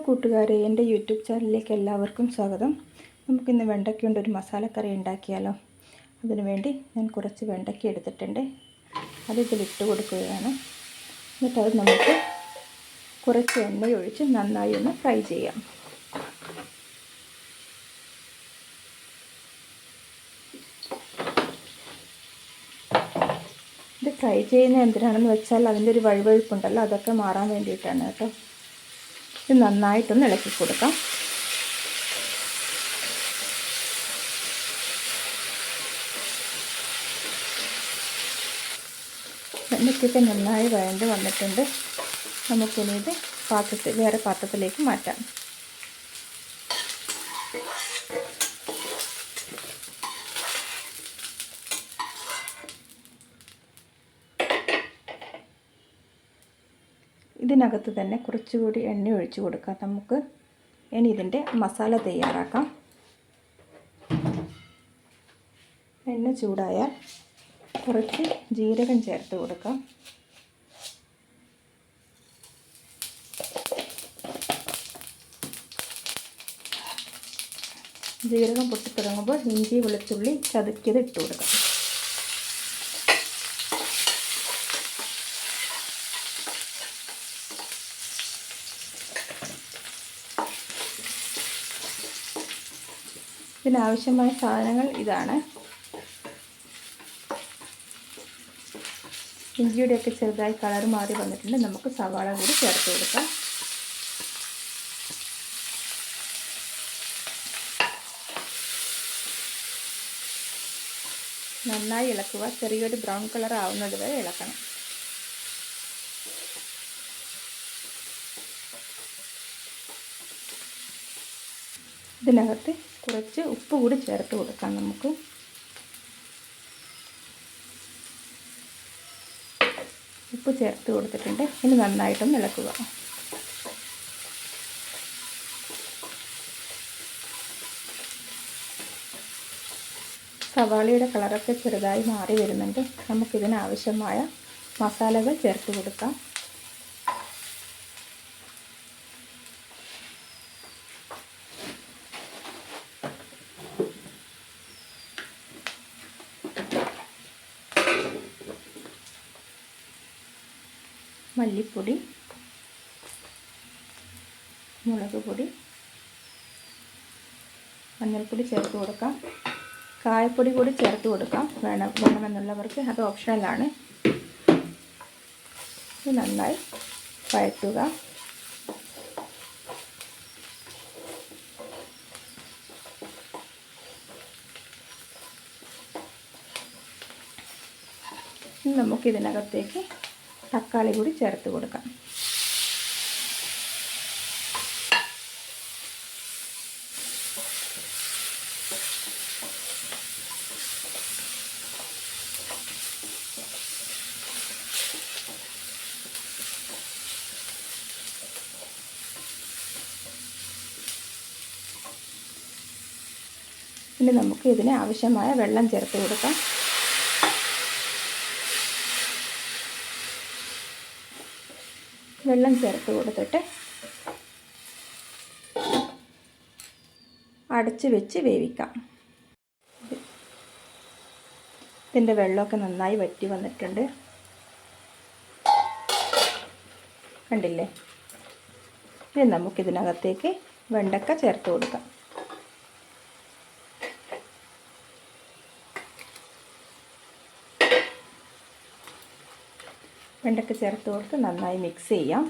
കൂട്ടുകാരെ, എൻ്റെ യൂട്യൂബ് ചാനലിലേക്ക് എല്ലാവർക്കും സ്വാഗതം. നമുക്കിന്ന് വെണ്ടയ്ക്ക കൊണ്ട് ഒരു മസാലക്കറി ഉണ്ടാക്കിയാലോ. അതിനു വേണ്ടി ഞാൻ കുറച്ച് വെണ്ടയ്ക്ക എടുത്തിട്ടുണ്ട്. അത് ഇതിലിട്ട് കൊടുക്കുകയാണ്. എന്നിട്ട് അത് നമുക്ക് കുറച്ച് എണ്ണ ഒഴിച്ച് നന്നായി ഒന്ന് ഫ്രൈ ചെയ്യാം. ഇത് ഫ്രൈ ചെയ്യുന്നത് എന്തിനാണെന്ന് വെച്ചാൽ അതിൻ്റെ ഒരു വഴുവഴുപ്പുണ്ടല്ലോ, അതൊക്കെ മാറാൻ വേണ്ടിയിട്ടാണ് കേട്ടോ. ഇത് നന്നായിട്ടൊന്ന് ഇളക്കി കൊടുക്കാം. വെണ്ടയ്ക്കൊക്കെ നന്നായി വഴണ്ട് വന്നിട്ടുണ്ട്. നമുക്കിനി ഇത് വേറെ പാത്രത്തിലേക്ക് മാറ്റാം. ഇതിനകത്ത് തന്നെ കുറച്ചുകൂടി എണ്ണ ഒഴിച്ച് കൊടുക്കാം. നമുക്ക് ഇനി ഇതിൻ്റെ മസാല തയ്യാറാക്കാം. എണ്ണ ചൂടായാൽ കുറച്ച് ജീരകം ചേർത്ത് കൊടുക്കാം. ജീരകം പൊട്ടിത്തുടങ്ങുമ്പോൾ ഇഞ്ചി വെളുത്തുള്ളി ചതുക്കിയത് ഇട്ട് കൊടുക്കാം. ഇതിനാവശ്യമായ സാധനങ്ങൾ ഇതാണ്. ഇഞ്ചിയുടെയൊക്കെ ചെറുതായി കളർ മാറി വന്നിട്ടുണ്ട്. നമുക്ക് സവാള കൂടി ചേർത്ത് കൊടുക്കാം. നന്നായി ഇളക്കുക. ചെറിയൊരു ബ്രൗൺ കളർ ആവുന്നത് വരെ ഇളക്കണം. ഇതിനകത്ത് കുറച്ച് ഉപ്പ് കൂടി ചേർത്ത് കൊടുക്കാം. നമുക്ക് ഉപ്പ് ചേർത്ത് കൊടുത്തിട്ടുണ്ട്. ഇനി നന്നായിട്ടൊന്ന് ഇളക്കുക. സവാളയുടെ കളറൊക്കെ ചെറുതായി മാറി വരുന്നുണ്ട്. നമുക്കിതിനാവശ്യമായ മസാലകൾ ചേർത്ത് കൊടുക്കാം. മല്ലിപ്പൊടി, മുളക് പൊടി, മഞ്ഞൾപ്പൊടി ചേർത്ത് കൊടുക്കാം. കായപ്പൊടി കൂടി ചേർത്ത് കൊടുക്കാം വേണമെന്നുള്ളവർക്ക്. അത് ഓപ്ഷണലാണ്. ഇത് നന്നായി വഴറ്റുക. ഇനി നമുക്കിതിനകത്തേക്ക് തക്കാളി കൂടി ചേർത്ത് കൊടുക്കാം. ഇനി നമുക്ക് ഇതിന് ആവശ്യമായ വെള്ളം ചേർത്ത് കൊടുക്കാം. വെള്ളം ചേർത്ത് കൊടുത്തിട്ട് അടച്ച് വെച്ച് വേവിക്കാം. ഇതിൻ്റെ വെള്ളമൊക്കെ നന്നായി വറ്റി വന്നിട്ടുണ്ട്. കണ്ടില്ലേ? ഇനി നമുക്കിതിനകത്തേക്ക് വെണ്ടക്ക ചേർത്ത് കൊടുക്കാം. വെണ്ടയ്ക്ക ചേർത്ത് കൊടുത്ത് നന്നായി മിക്സ് ചെയ്യാം.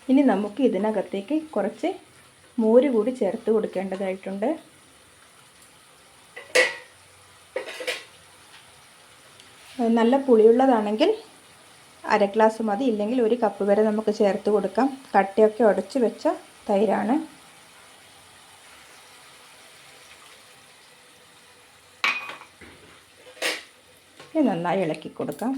ഇനി നമുക്ക് ഇതിനകത്തേക്ക് കുറച്ച് മോര് കൂടി ചേർത്ത് കൊടുക്കേണ്ടതായിട്ടുണ്ട്. നല്ല പുളിയുള്ളതാണെങ്കിൽ അര ഗ്ലാസ് മതി, ഇല്ലെങ്കിൽ 1 കപ്പ് വരെ നമുക്ക് ചേർത്ത് കൊടുക്കാം. കട്ടയൊക്കെ ഉടച്ച് വെച്ച തൈരാണ്. ഇത് നന്നായി ഇളക്കി കൊടുക്കാം.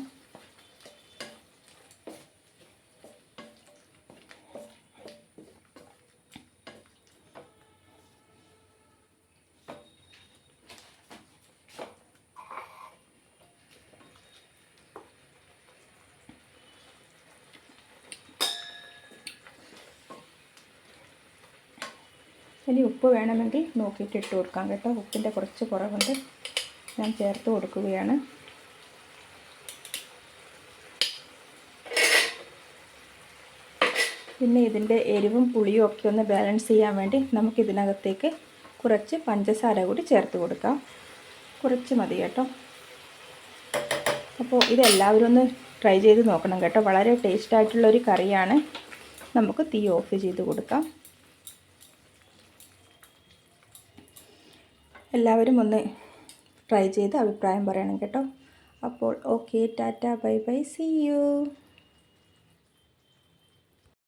ഇനി ഉപ്പ് വേണമെങ്കിൽ നോക്കിയിട്ട് ഇട്ട് കൊടുക്കാം കേട്ടോ. ഉപ്പിൻ്റെ കുറച്ച് കുറവുണ്ട്, ഞാൻ ചേർത്ത് കൊടുക്കുകയാണ്. പിന്നെ ഇതിൻ്റെ എരിവും പുളിയും ഒക്കെ ഒന്ന് ബാലൻസ് ചെയ്യാൻ വേണ്ടി നമുക്കിതിനകത്തേക്ക് കുറച്ച് പഞ്ചസാര കൂടി ചേർത്ത് കൊടുക്കാം. കുറച്ച് മതി കേട്ടോ. അപ്പോൾ ഇതെല്ലാവരും ഒന്ന് ട്രൈ ചെയ്ത് നോക്കണം കേട്ടോ. വളരെ ടേസ്റ്റായിട്ടുള്ളൊരു കറിയാണ്. നമുക്ക് തീ ഓഫ് ചെയ്ത് കൊടുക്കാം. എല്ലാവരും ഒന്ന് ട്രൈ ചെയ്ത് അഭിപ്രായം പറയണം കേട്ടോ. അപ്പോൾ ഓക്കെ, ടാറ്റ, ബൈ ബൈ, സീ യു.